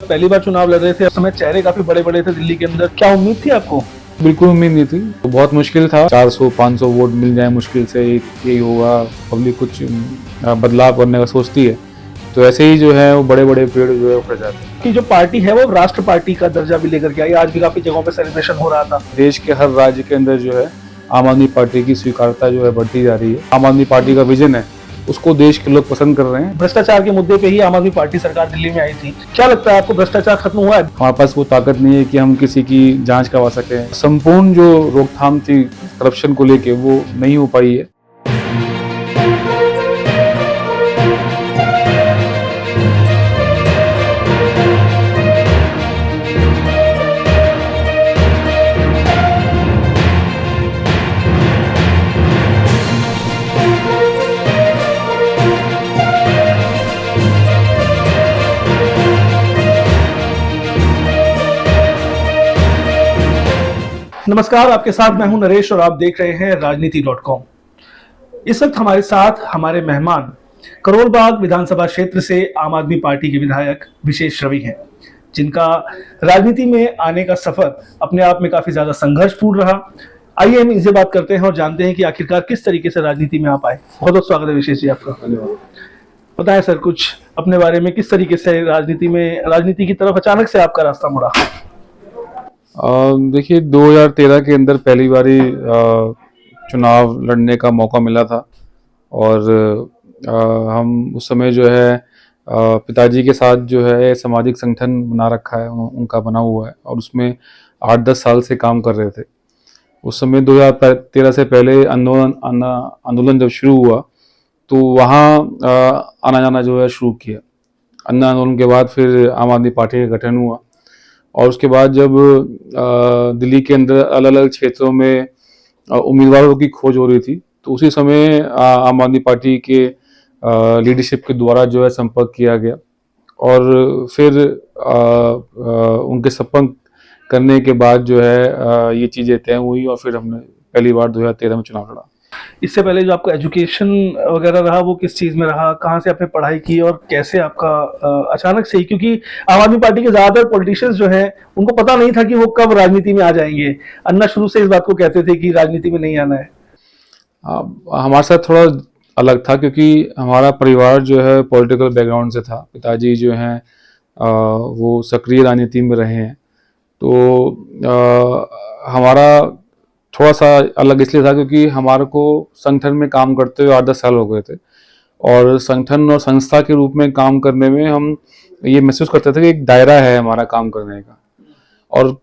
पहली बार चुनाव लड़ रहे थे, उस समय चेहरे काफी बड़े बड़े थे दिल्ली के अंदर, क्या उम्मीद थी आपको? बिल्कुल उम्मीद नहीं थी। तो बहुत मुश्किल था, 400-500 वोट मिल जाए मुश्किल से, यही होगा। पब्लिक कुछ बदलाव करने का सोचती है, तो ऐसे ही जो है वो बड़े बड़े पेड़ जो है उखड़ जाते हैं। कि जो पार्टी है वो राष्ट्र पार्टी का दर्जा भी लेकर के आई, आज भी काफी जगहों पे सेलिब्रेशन हो रहा था। देश के हर राज्य के अंदर जो है आम आदमी पार्टी की स्वीकार्यता जो है बढ़ती जा रही है। आम आदमी पार्टी का विजन है, उसको देश के लोग पसंद कर रहे हैं। भ्रष्टाचार के मुद्दे पे ही आम आदमी पार्टी सरकार दिल्ली में आई थी, क्या लगता है आपको भ्रष्टाचार खत्म हुआ है? हमारे पास वो ताकत नहीं है कि हम किसी की जांच करवा सकें। संपूर्ण जो रोकथाम थी करप्शन को लेके वो नहीं हो पाई है। नमस्कार, आपके साथ मैं हूं नरेश और आप देख रहे हैं राजनीति.com। इस वक्त हमारे साथ हमारे मेहमान करोल बाग विधानसभा क्षेत्र से आम आदमी पार्टी के विधायक विशेष रवि हैं, जिनका राजनीति में आने का सफर अपने आप में काफी ज्यादा संघर्षपूर्ण रहा। आइए हम इनसे बात करते हैं और जानते हैं कि आखिरकार किस तरीके से राजनीति में आप आए। बहुत बहुत स्वागत है विशेष जी आपका। बताएं सर कुछ अपने बारे में, किस तरीके से राजनीति की तरफ अचानक से आपका रास्ता मुड़ा? देखिए 2013 के अंदर पहली बारी चुनाव लड़ने का मौका मिला था और हम उस समय जो है पिताजी के साथ जो है सामाजिक संगठन बना रखा है, उनका बना हुआ है और उसमें 8-10 साल से काम कर रहे थे। उस समय 2013 से पहले आंदोलन जब शुरू हुआ तो वहाँ आना जाना जो है शुरू किया। अन्ना आंदोलन के बाद फिर आम आदमी पार्टी का गठन हुआ और उसके बाद जब दिल्ली के अंदर अलग अलग क्षेत्रों में उम्मीदवारों की खोज हो रही थी तो उसी समय आम आदमी पार्टी के लीडरशिप के द्वारा जो है संपर्क किया गया और फिर उनके संपर्क करने के बाद जो है ये चीज़ें तय हुई और फिर हमने पहली बार 2013 में चुनाव लड़ा। इससे पहले जो आपका एजुकेशन वगैरह रहा वो किस चीज में रहा, कहाँ से आपने पढ़ाई की और कैसे आपका अचानक से ही, क्योंकि आम आदमी पार्टी के ज्यादातर पॉलिटिशियंस जो हैं उनको पता नहीं था कि वो कब राजनीति में आ जाएंगे। अन्ना शुरू से इस बात को कहते थे कि राजनीति में नहीं आना है। हमारे साथ थोड़ा अलग था क्योंकि हमारा परिवार जो है पॉलिटिकल बैकग्राउंड से था। पिताजी जो हैं वो सक्रिय राजनीति में रहे हैं, तो हमारा थोड़ा सा अलग इसलिए था क्योंकि हमारे को संगठन में काम करते हुए 8-10 साल हो गए थे और संगठन और संस्था के रूप में काम करने में हम ये महसूस करते थे कि एक दायरा है हमारा काम करने का और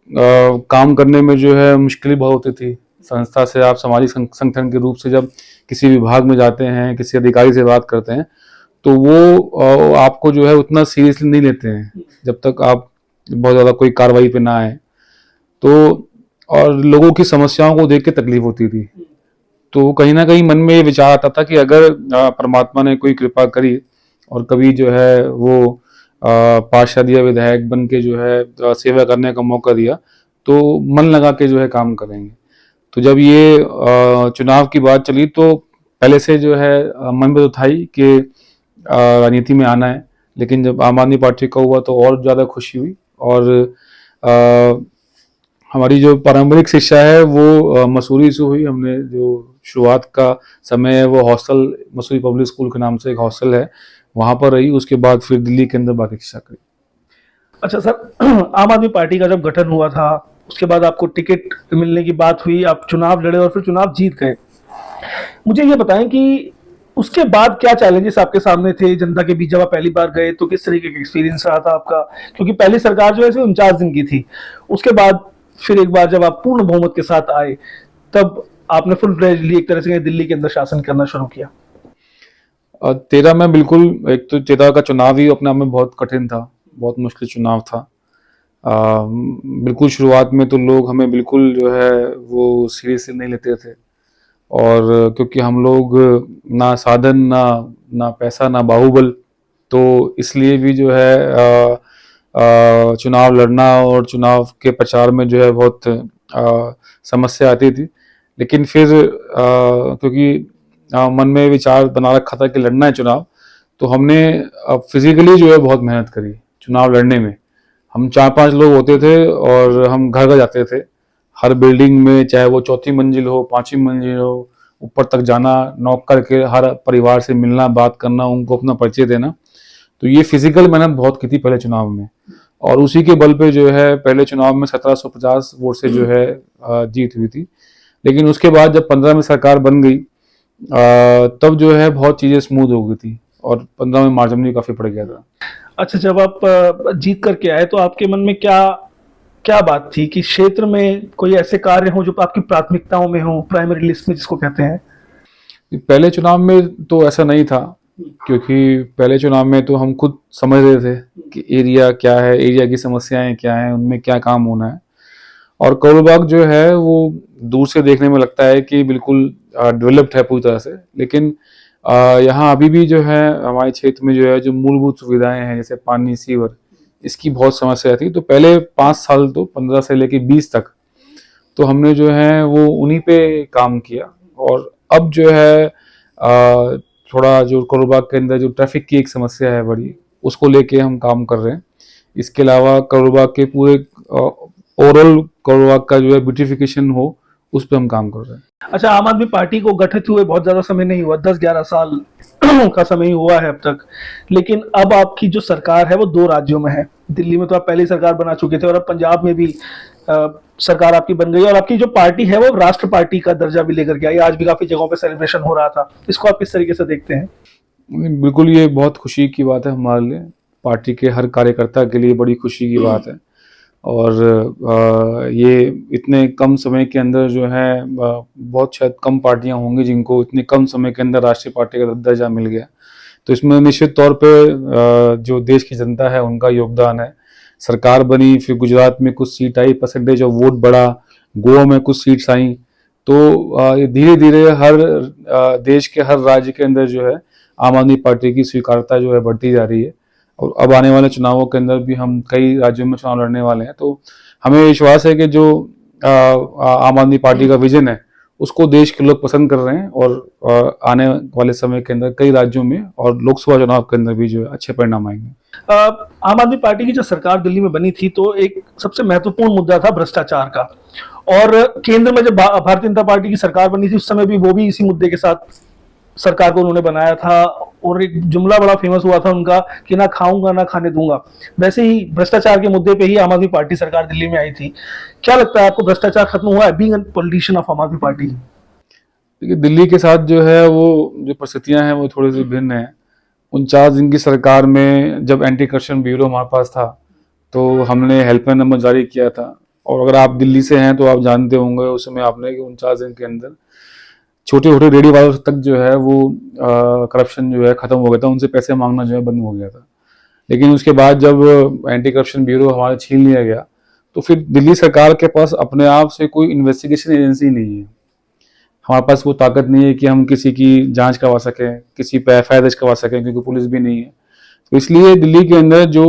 काम करने में जो है मुश्किल बहुत होती थी। संस्था से आप सामाजिक संगठन के रूप से जब किसी विभाग में जाते हैं, किसी अधिकारी से बात करते हैं तो वो आपको जो है उतना सीरियसली नहीं लेते हैं जब तक आप बहुत ज़्यादा कोई कार्रवाई पे ना आए। तो और लोगों की समस्याओं को देख के तकलीफ होती थी, तो कहीं ना कहीं मन में ये विचार आता था कि अगर परमात्मा ने कोई कृपा करी और कभी जो है वो पार्षद या विधायक बन के जो है सेवा करने का मौका दिया तो मन लगा के जो है काम करेंगे। तो जब ये चुनाव की बात चली तो पहले से जो है मन में तो था ही कि राजनीति में आना है, लेकिन जब आम आदमी पार्टी का हुआ तो और ज़्यादा खुशी हुई। और हमारी जो पारंपरिक शिक्षा है वो मसूरी से हुई। हमने जो शुरुआत का समय है वो हॉस्टल, मसूरी पब्लिक स्कूल के नाम से एक हॉस्टल है, वहाँ पर रही। उसके बाद फिर दिल्ली के अंदर बाकी शिक्षा करी। अच्छा सर, आम आदमी पार्टी का जब गठन हुआ था उसके बाद आपको टिकट मिलने की बात हुई, आप चुनाव लड़े और फिर चुनाव जीत गए। मुझे ये बताएं कि उसके बाद क्या चैलेंजेस आपके सामने थे जनता के बीच? जब आप पहली बार गए तो किस तरीके का एक्सपीरियंस रहा था आपका? क्योंकि पहली सरकार जो है 49 दिन की थी, उसके बाद फिर एक बार जब आप पूर्ण बहुमत के साथ आए तब आपने फुल फ्लेजली एक तरह से दिल्ली के अंदर शासन करना शुरू किया। 13 में बिल्कुल, एक तो 13 का चुनाव ही अपने आप में बहुत कठिन था, बहुत मुश्किल चुनाव था। बिल्कुल शुरुआत में तो लोग हमें बिल्कुल जो है वो सीरियसली नहीं लेते थे और क्योंकि हम लोग ना साधन ना पैसा ना बाहुबल, तो इसलिए भी जो है चुनाव लड़ना और चुनाव के प्रचार में जो है बहुत समस्या आती थी। लेकिन फिर क्योंकि मन में विचार बना रखा था कि लड़ना है चुनाव, तो हमने फिजिकली जो है बहुत मेहनत करी चुनाव लड़ने में। हम 4-5 लोग होते थे और हम घर घर जाते थे। हर बिल्डिंग में, चाहे वो चौथी मंजिल हो, 5वीं मंजिल हो, ऊपर तक जाना, नॉक करके हर परिवार से मिलना, बात करना, उनको अपना परिचय देना। तो ये फिजिकल मेहनत बहुत की थी पहले चुनाव में, और उसी के बल पे जो है पहले चुनाव में 1750 वोट से जो है जीत हुई थी। लेकिन उसके बाद जब 15 में सरकार बन गई, तब जो है बहुत चीजें स्मूथ हो गई थी और 15 में मार्जिन भी काफी पड़ गया था। अच्छा, जब आप जीत करके आए तो आपके मन में क्या क्या बात थी कि क्षेत्र में कोई ऐसे कार्य हो जो आपकी प्राथमिकताओं में हो, प्राइमरी लिस्ट में जिसको कहते हैं? पहले चुनाव में तो ऐसा नहीं था, क्योंकि पहले चुनाव में तो हम खुद समझ रहे थे कि एरिया क्या है, एरिया की समस्याएं क्या हैं, उनमें क्या काम होना है। और करोल बाग जो है वो दूर से देखने में लगता है कि बिल्कुल डेवलप्ड है पूरी तरह से, लेकिन यहाँ अभी भी जो है हमारे क्षेत्र में जो है जो मूलभूत सुविधाएं हैं, जैसे पानी, सीवर, इसकी बहुत समस्या थी। तो पहले 5 साल, तो 15 से लेके 20 तक, तो हमने जो है वो उन्हीं पे काम किया। और अब जो है थोड़ा जो करोल बाग के अंदर जो ट्रैफिक की एक समस्या है बड़ी, उसको लेके हम काम कर रहे हैं। इसके अलावा करोल बाग के पूरे ओवरऑल करोल बाग का जो है ब्यूटिफिकेशन हो, उस पर हम काम कर रहे हैं। अच्छा, आम आदमी पार्टी को गठित हुए बहुत ज्यादा समय नहीं हुआ, 10-11 साल का समय ही हुआ है अब तक, लेकिन अब आपकी जो सरकार है वो 2 राज्यों में है। दिल्ली में तो आप पहले ही सरकार बना चुके थे और अब पंजाब में भी सरकार आपकी बन गई, और आपकी जो पार्टी है वो राष्ट्र पार्टी का दर्जा भी लेकर के आई। आज भी काफी जगहों पे सेलिब्रेशन हो रहा था, इसको आप किस तरीके से देखते हैं? बिल्कुल, ये बहुत खुशी की बात है हमारे लिए, पार्टी के हर कार्यकर्ता के लिए बड़ी खुशी की बात है। और ये इतने कम समय के अंदर जो है बहुत शायद कम पार्टियां होंगी जिनको इतने कम समय के अंदर राष्ट्रीय पार्टी का दर्जा मिल गया। तो इसमें निश्चित तौर पे जो देश की जनता है उनका योगदान है। सरकार बनी, फिर गुजरात में कुछ seat I, percentage of vote बढ़ा, गोवा में कुछ सीट्स आई। तो ये धीरे धीरे हर देश के हर राज्य के अंदर जो है आम आदमी पार्टी की स्वीकार्यता जो है बढ़ती जा रही है। और अब आने वाले चुनावों के अंदर भी हम कई राज्यों में चुनाव लड़ने वाले हैं, तो हमें विश्वास है कि जो आम आदमी पार्टी का विजन है उसको देश के लोग पसंद कर रहे हैं, और आने वाले समय के अंदर कई राज्यों में और लोकसभा चुनाव के अंदर भी जो है अच्छे परिणाम आएंगे। आम आदमी पार्टी की जो सरकार दिल्ली में बनी थी तो एक सबसे महत्वपूर्ण मुद्दा था भ्रष्टाचार का, और केंद्र में जब भारतीय जनता पार्टी की सरकार बनी थी उस समय भी वो भी इसी मुद्दे के साथ सरकार को उन्होंने बनाया था, और एक जुमला बड़ा फेमस हुआ था उनका कि ना खाऊंगा ना खाने दूंगा। वैसे ही भ्रष्टाचार के मुद्दे पे ही आम आदमी पार्टी सरकार दिल्ली में आई थी। क्या लगता है आपको, भ्रष्टाचार खत्म हुआ है बीइंग अ पॉलिटिशियन ऑफ आम आदमी पार्टी? देखिए, दिल्ली के साथ जो है वो जो परिस्थितियां हैं वो थोड़ी सी भिन्न है। 49 दिन की सरकार में जब एंटी करप्शन ब्यूरो हमारे पास था तो हमने हेल्पलाइन नंबर जारी किया था। और अगर आप दिल्ली से हैं तो आप जानते होंगे उस समय आपने कि 49 दिन के अंदर छोटे छोटे रेडी वालों तक जो है वो करप्शन जो है खत्म हो गया था, उनसे पैसे मांगना जो है बंद हो गया था। लेकिन उसके बाद जब एंटी करप्शन ब्यूरो हमारा छीन लिया गया तो फिर दिल्ली सरकार के पास अपने आप से कोई इन्वेस्टिगेशन एजेंसी नहीं है। हमारे पास वो ताकत नहीं है कि हम किसी की जांच करवा सकें, किसी पे एफआईआर दर्ज करवा सकें, क्योंकि पुलिस भी नहीं है। तो इसलिए दिल्ली के अंदर जो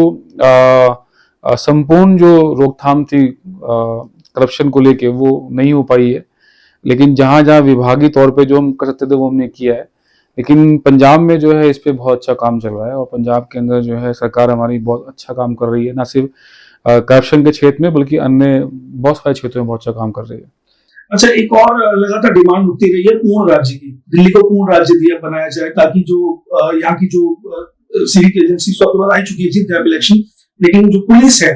संपूर्ण जो रोकथाम थी करप्शन को लेके वो नहीं हो पाई है। लेकिन जहां जहां विभागीय तौर पे जो हम कर सकते थे वो हमने किया है। लेकिन पंजाब में जो है इस पे बहुत अच्छा काम चल रहा है, और पंजाब के अंदर जो है सरकार हमारी बहुत अच्छा काम कर रही है, ना सिर्फ करप्शन के क्षेत्र में बल्कि अन्य बहुत सारे क्षेत्रों में बहुत अच्छा काम कर रही है। अच्छा, एक और लगातार डिमांड उठती रही है पूर्ण राज्य की, दिल्ली को पूर्ण राज्य दिया बनाया जाए, ताकि जो यहाँ की जो सिविक एजेंसी तो आपके पास आ चुकी है इलेक्शन, लेकिन जो पुलिस है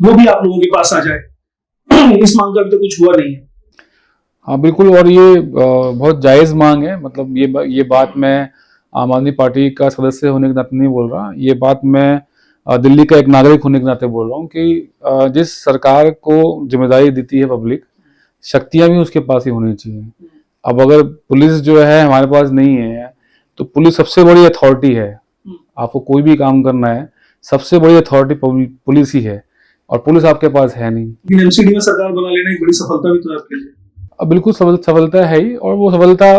वो भी आप लोगों के पास आ जाए। इस मांग का अभी तो कुछ हुआ नहीं है। हाँ बिल्कुल, और ये बहुत जायज़ मांग है। मतलब ये बात मैं आम आदमी पार्टी का सदस्य होने के नाते नहीं बोल रहा, ये बात मैं दिल्ली का एक नागरिक होने के नाते बोल रहा हूँ कि जिस सरकार को जिम्मेदारी देती है पब्लिक, शक्तियां भी उसके पास ही होनी चाहिए। अब अगर पुलिस जो है हमारे पास नहीं है तो पुलिस सबसे बड़ी अथॉरिटी है। आपको कोई भी काम करना है, सबसे बड़ी अथॉरिटी पुलिस ही है, और पुलिस आपके पास है नहीं। लेकिन एमसीडी में सरकार बना लेना एक बड़ी सफलता भी तो है आपके लिए। अब बिल्कुल सफलता है ही, और वो सफलता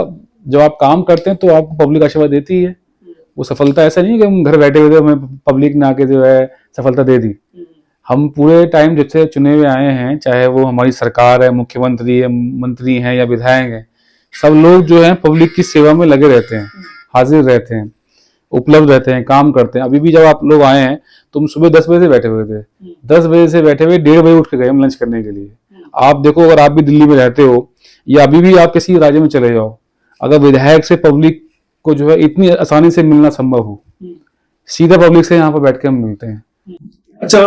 जब आप काम करते हैं तो आपको पब्लिक आशीर्वाद देती है। वो सफलता ऐसा नहीं है कि हम घर बैठे हुए हमें पब्लिक ने आके जो है सफलता दे दी। हम पूरे टाइम जिससे चुने हुए आए हैं, चाहे वो हमारी सरकार है, मुख्यमंत्री है, मंत्री हैं या विधायक हैं, सब लोग जो है पब्लिक की सेवा में लगे रहते हैं, हाजिर रहते हैं, उपलब्ध रहते हैं, काम करते हैं। अभी भी जब आप लोग आए हैं तुम सुबह 10 बजे से बैठे हुए थे, 10 बजे से बैठे हुए 1:30 बजे उठ के गए हम लंच करने के लिए। आप देखो, अगर आप भी दिल्ली में रहते हो या अभी भी आप किसी राज्य में चले जाओ, अगर विधायक से पब्लिक को जो है इतनी आसानी से मिलना संभव हो, सीधा पब्लिक से यहाँ पर बैठ के हम मिलते हैं। अच्छा,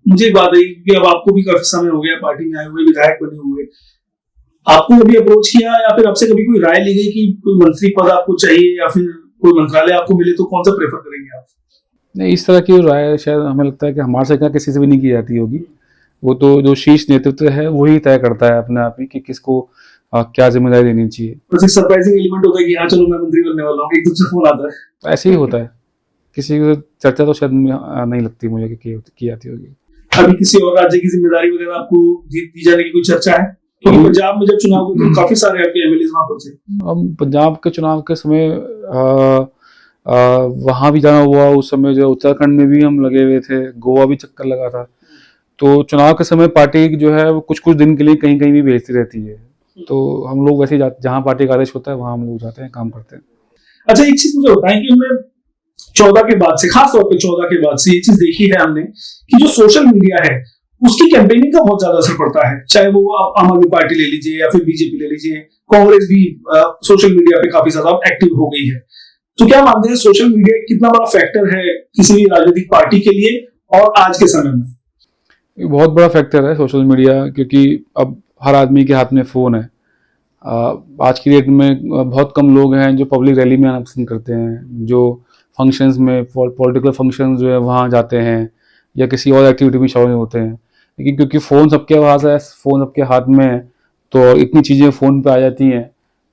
मुझे एक बात है कि अब आपको भी काफी समय हो गया पार्टी में आए हुए, विधायक बने हुए, आपको कभी अप्रोच किया या फिर आपसे कभी कोई राय ली गई कि कोई मंत्री पद आपको चाहिए या फिर कोई मंत्रालय आपको मिले तो कौन सा प्रेफर करेंगे आप? नहीं, इस तरह की राय शायद हमें लगता है कि हमारे से क्या किसी से भी नहीं की जाती होगी। वो तो जो शीर्ष नेतृत्व है वही तय करता है अपने आप ही कि किसको क्या जिम्मेदारी देनी चाहिए। बस एक सरप्राइजिंग एलिमेंट होता है कि हाँ चलो मैं मंत्री बनने वाला हूँ, एकदम से फोन आता है। ऐसे ही होता है, किसी को चर्चा तो शायद नहीं लगती मुझे कि की जाती होगी। अभी किसी और राज्य की जिम्मेदारी वगैरह आपको दी जाने की कोई चर्चा है? क्योंकि पंजाब में जब चुनाव हुए तो काफी सारे आपके एमएलए वहां पर थे। हम पंजाब के चुनाव के समय वहाँ भी जाना हुआ, उस समय जो उत्तराखंड में भी हम लगे हुए थे, गोवा भी चक्कर लगा था। तो चुनाव के समय पार्टी जो है वो कुछ कुछ दिन के लिए कहीं कहीं भी भेजती रहती है, तो हम लोग वैसे जहाँ पार्टी का आदेश होता है वहाँ हम लोग जाते हैं, काम करते हैं। अच्छा, एक चीज मुझे बताएं कि हमने 14 के बाद से, खास तौर पे 14 के बाद से ये चीज देखी है हमने कि जो सोशल मीडिया है उसकी कैंपेनिंग का बहुत ज्यादा असर पड़ता है, चाहे वो आप आम आदमी पार्टी ले लीजिए या फिर बीजेपी ले लीजिए, कांग्रेस भी सोशल मीडिया पे काफी ज्यादा एक्टिव हो गई है। तो क्या मानते हैं सोशल मीडिया कितना बड़ा फैक्टर है किसी भी राजनीतिक पार्टी के लिए और आज के समय में? बहुत बड़ा फैक्टर है सोशल मीडिया, क्योंकि अब हर आदमी के हाथ में फ़ोन है। आज की डेट में बहुत कम लोग हैं जो पब्लिक रैली में आना पसंद करते हैं, जो फंक्शंस में पॉलिटिकल फंक्शंस जो है वहाँ जाते हैं या किसी और एक्टिविटी में शामिल होते हैं। लेकिन क्योंकि फ़ोन सबके पास है, फ़ोन सबके हाथ में है, तो इतनी चीज़ें फ़ोन पे आ जाती हैं,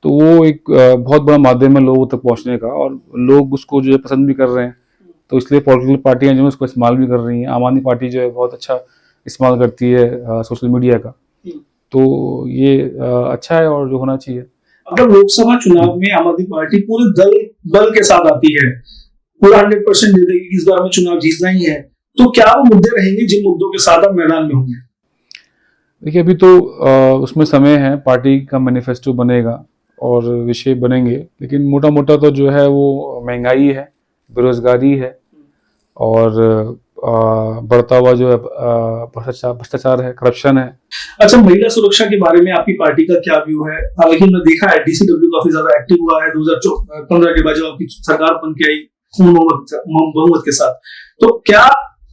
तो वो एक बहुत बड़ा माध्यम है लोगों तक पहुँचने का, और लोग उसको जो है पसंद भी कर रहे हैं। तो इसलिए पॉलिटिकल पार्टियाँ जो है उसको इस्तेमाल भी कर रही हैं। आम आदमी पार्टी जो है बहुत अच्छा इस्तेमाल करती है सोशल मीडिया का, तो ये अच्छा है और जो होना चाहिए। अगर लोकसभा चुनाव में आम आदमी पार्टी पूरे दल के साथ आती है, पूरा 100% दे देगी कि इस बार में चुनाव जीतना ही है, तो क्या वो मुद्दे रहेंगे जिन मुद्दों के साथ आप मैदान में होंगे? देखिए, अभी तो उसमें समय है, पार्टी का मैनिफेस्टो बनेगा और विषय बनेंगे, लेकिन मोटा मोटा तो जो है वो महंगाई है, बेरोजगारी है और बढ़ता हुआ जो है भ्रष्टाचार है, करप्शन है। अच्छा, महिला सुरक्षा के बारे में आपकी पार्टी का क्या व्यू है? हालांकि हमने देखा है डीसीडब्ल्यू काफी ज्यादा एक्टिव हुआ है 2015 के बाद जब आपकी सरकार बन के आई बहुमत के साथ, तो क्या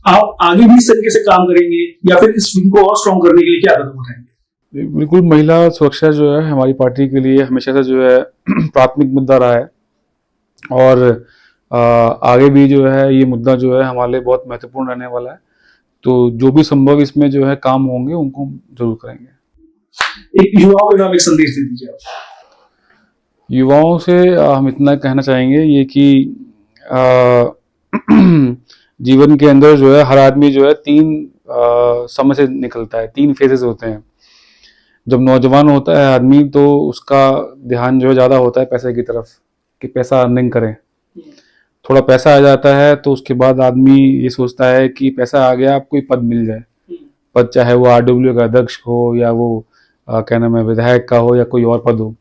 आप आगे भी इस तरीके से काम करेंगे या फिर इस विंग को और स्ट्रॉन्ग करने के लिए क्या कदम उठाएंगे? बिल्कुल, महिला सुरक्षा जो है हमारी पार्टी के लिए हमेशा से जो है प्राथमिक मुद्दा रहा है, और आगे भी जो है ये मुद्दा जो है हमारे लिए बहुत महत्वपूर्ण रहने वाला है। तो जो भी संभव इसमें जो है काम होंगे उनको जरूर करेंगे। एक युवाओं को नाम एक संदेश दे दीजिए आप। युवाओं से हम इतना कहना चाहेंगे ये कि जीवन के अंदर जो है हर आदमी जो है 3 समय से निकलता है, 3 फेजेस होते हैं। जब नौजवान होता है आदमी तो उसका ध्यान जो है ज़्यादा होता है पैसे की तरफ, कि पैसा अर्निंग करें। थोड़ा पैसा आ जाता है तो उसके बाद आदमी ये सोचता है कि पैसा आ गया, अब कोई पद मिल जाए, पद चाहे वो आरडब्ल्यू का अध्यक्ष हो या वो क्या नाम है विधायक का हो या कोई और पद हो।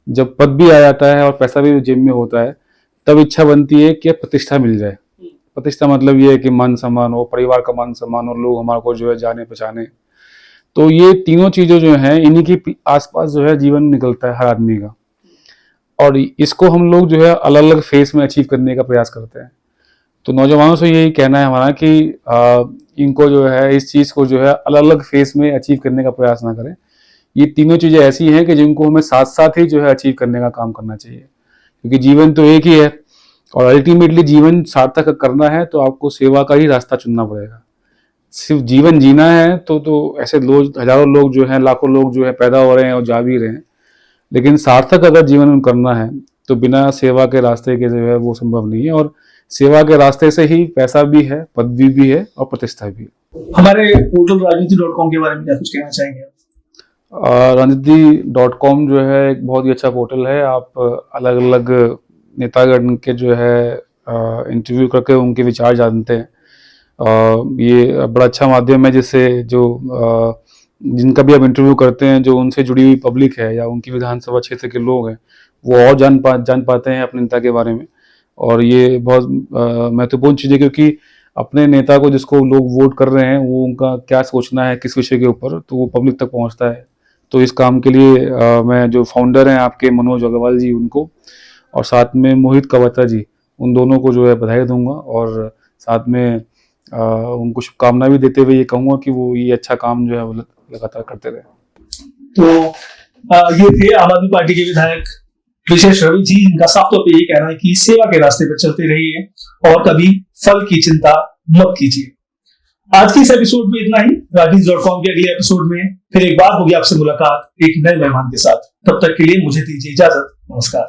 जब पद भी आ जाता है और पैसा भी जेब में होता है, तब इच्छा बनती है कि प्रतिष्ठा मिल जाए। प्रतिष्ठा मतलब ये है कि मान सम्मान हो, परिवार का मान सम्मान हो, लोग हमारे को जो है जाने पहचाने। तो ये तीनों चीजें जो हैं इन्हीं के आसपास जो है जीवन निकलता है हर आदमी का, और इसको हम लोग जो है अलग अलग फेस में अचीव करने का प्रयास करते हैं। तो नौजवानों से यही कहना है हमारा कि इनको जो है इस चीज़ को जो है अलग अलग फेस में अचीव करने का प्रयास ना करें। ये तीनों चीज़ें ऐसी हैं कि जिनको हमें साथ साथ ही जो है अचीव करने का काम करना चाहिए, क्योंकि जीवन तो एक ही है और अल्टीमेटली जीवन सार्थक करना है तो आपको सेवा का ही रास्ता चुनना पड़ेगा। सिर्फ जीवन जीना है तो ऐसे लोग हजारों लोग जो हैं, लाखों लोग जो है पैदा हो रहे हैं और जा भी रहे हैं, लेकिन सार्थक अगर जीवन में करना है तो बिना सेवा के रास्ते के जो है वो संभव नहीं है, और सेवा के रास्ते से ही पैसा भी है, पदवी भी है और प्रतिष्ठा भी है। हमारे पोर्टल राजनीति.com के बारे में क्या कुछ कहना चाहेंगे? राजनीति.com जो है एक बहुत ही अच्छा पोर्टल है। आप अलग अलग नेतागण के जो है इंटरव्यू करके उनके विचार जानते हैं। ये बड़ा अच्छा माध्यम है जिससे जो जिनका भी आप इंटरव्यू करते हैं, जो उनसे जुड़ी हुई पब्लिक है या उनकी विधानसभा क्षेत्र के लोग हैं, वो और जान पाते हैं अपने नेता के बारे में। और ये बहुत महत्वपूर्ण चीज़ है, क्योंकि अपने नेता को जिसको लोग वोट कर रहे हैं वो उनका क्या सोचना है किस विषय के ऊपर, तो वो पब्लिक तक पहुंचता है। तो इस काम के लिए मैं जो फाउंडर हैं आपके मनोज अग्रवाल जी उनको, और साथ में मोहित कवत्ता जी, उन दोनों को जो है बधाई दूंगा, और साथ में उनको शुभकामना भी देते हुए ये कहूँगा कि वो ये अच्छा काम जो है वो लगातार करते रहे। तो ये थे आम आदमी पार्टी के विधायक विशेष रवि जी, जिनका साफ तौर पर यही कहना है कि सेवा के रास्ते पर चलते रहिए और कभी फल की चिंता मत कीजिए। आज के इस एपिसोड में इतना ही। राजनीति.com के अगले एपिसोड में फिर एक बार होगी आपसे मुलाकात एक नए मेहमान के साथ। तब तक के लिए मुझे दीजिए इजाजत। नमस्कार।